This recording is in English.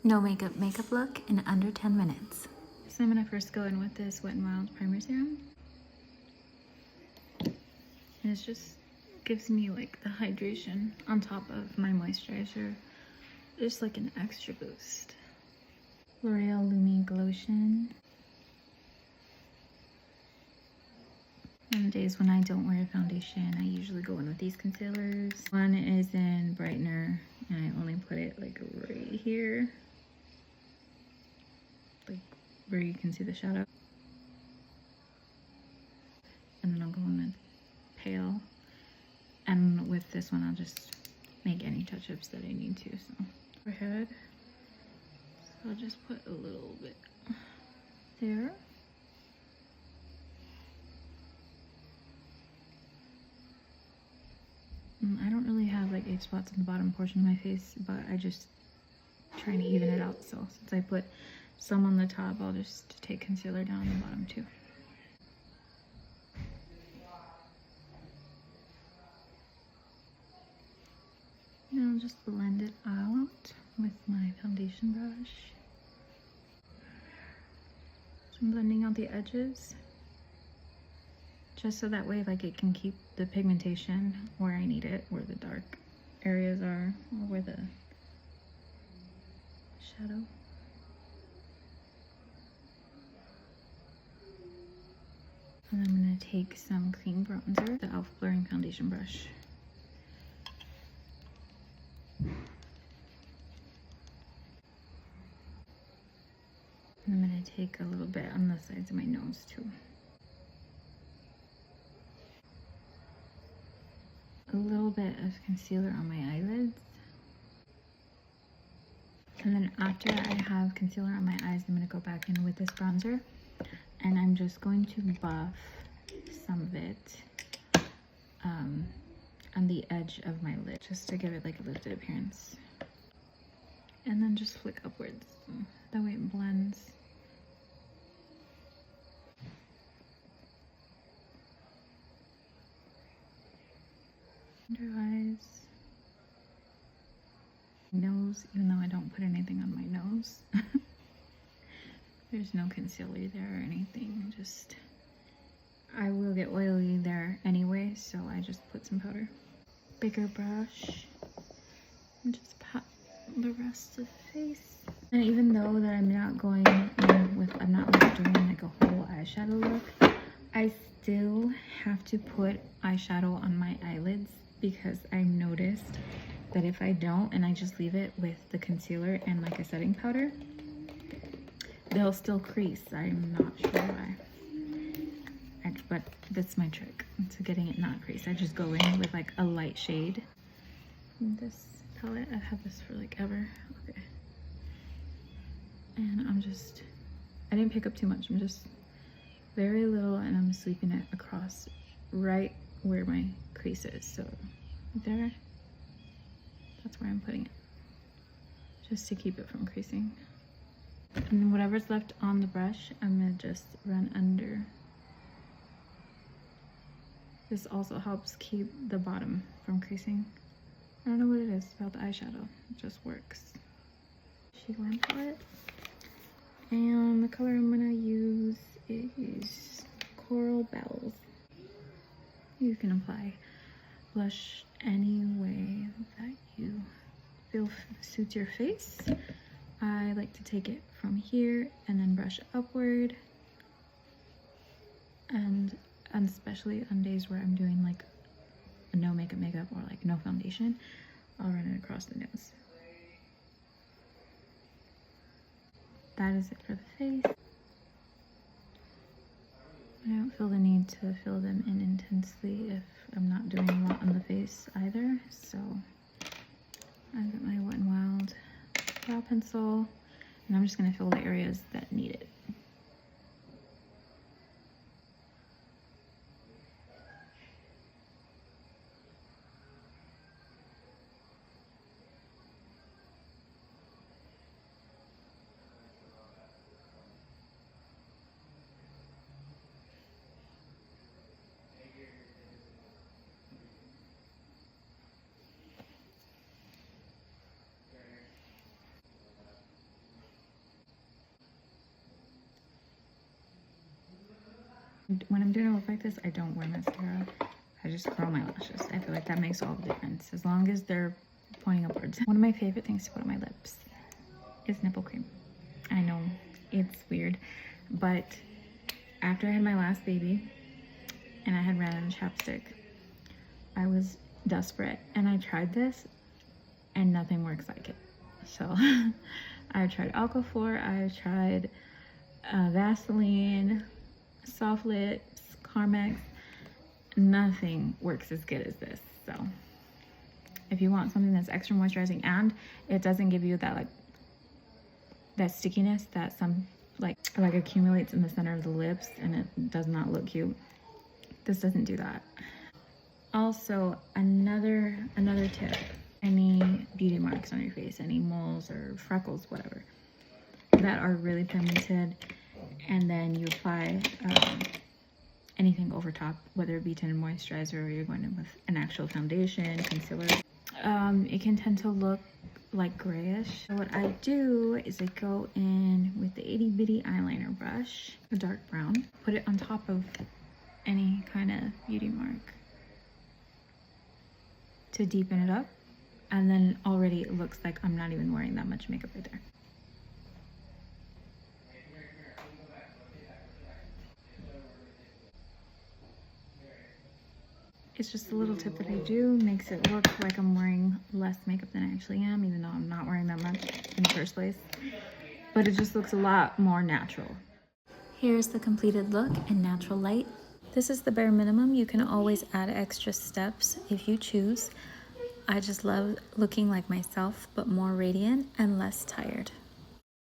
No makeup look in under 10 minutes. So I'm gonna first go in with this Wet n Wild primer serum. And it just gives me like the hydration on top of my moisturizer. Just like an extra boost. L'Oreal Lumi Glotion. On days when I don't wear foundation, I usually go in with these concealers. One is in Brightener, and I only put it like right here. Like where you can see the shadow. And then I'll go in with Pale. And with this one, I'll just make any touch-ups that I need to. So forehead. So I'll just put a little bit there. I don't really have like age spots in the bottom portion of my face, but I just trying to even it out. So since I put some on the top, I'll just take concealer down the bottom too. Now I'll just blend it out with my foundation brush. So I'm blending out the edges, just so that way like it can keep the pigmentation where I need it, where the dark areas are, or where the shadow. And I'm gonna take some cream bronzer, the e.l.f. blurring foundation brush. And I'm gonna take a little bit on the sides of my nose too. A little bit of concealer on my eyelids. And then after I have concealer on my eyes, I'm gonna go back in with this bronzer. And I'm just going to buff some of it on the edge of my lid, just to give it like a lifted appearance. And then just flick upwards, that way it blends. Under eyes. Nose, even though I don't put anything on my nose. There's no concealer there or anything, just, I will get oily there anyway, so I just put some powder. Bigger brush, and just pat the rest of the face. And even though that I'm not going in with, I'm not like doing like a whole eyeshadow look, I still have to put eyeshadow on my eyelids because I noticed that if I don't and I just leave it with the concealer and like a setting powder, they'll still crease. I'm not sure why. But that's my trick to getting it not crease. I just go in with like a light shade. And this palette, I've had this for like ever. Okay. And I didn't pick up too much. I'm just very little, and I'm sweeping it across right where my crease is. So there, that's where I'm putting it. Just to keep it from creasing. And then whatever's left on the brush, I'm gonna just run under. This also helps keep the bottom from creasing. I don't know what it is about the eyeshadow, it just works. Shade One palette. And the color I'm gonna use is Coral Bells. You can apply blush any way that you feel suits your face. I like to take it from here and then brush upward. And especially on days where I'm doing like a no makeup or like no foundation, I'll run it across the nose. That is it for the face. I don't feel the need to fill them in intensely if I'm not doing a lot on the face either. So I've got my Wet n Wild brow pencil, and I'm just gonna fill the areas that need it. When I'm doing a look like this, I don't wear mascara. I just curl my lashes. I feel like that makes all the difference, as long as they're pointing upwards. One of my favorite things to put on my lips is nipple cream. I know it's weird, but after I had my last baby and I had ran out of chapstick, I was desperate and I tried this and nothing works like it. So I tried Aquaphor, I tried Vaseline, Soft Lips, Carmex. Nothing works as good as this. So if you want something that's extra moisturizing and it doesn't give you that that stickiness that some like accumulates in the center of the lips and it does not look cute, this doesn't do that. Also, another tip: any beauty marks on your face, any moles or freckles, whatever, that are really pigmented, and then you apply anything over top, whether it be tinted moisturizer or you're going in with an actual foundation, concealer, it can tend to look like grayish. So what I do is I go in with the itty bitty eyeliner brush, a dark brown, put it on top of any kind of beauty mark to deepen it up, and then already it looks like I'm not even wearing that much makeup right there. It's just a little tip that I do, makes it look like I'm wearing less makeup than I actually am, even though I'm not wearing that much in the first place. But it just looks a lot more natural. Here's the completed look in natural light. This is the bare minimum. You can always add extra steps if you choose. I just love looking like myself, but more radiant and less tired.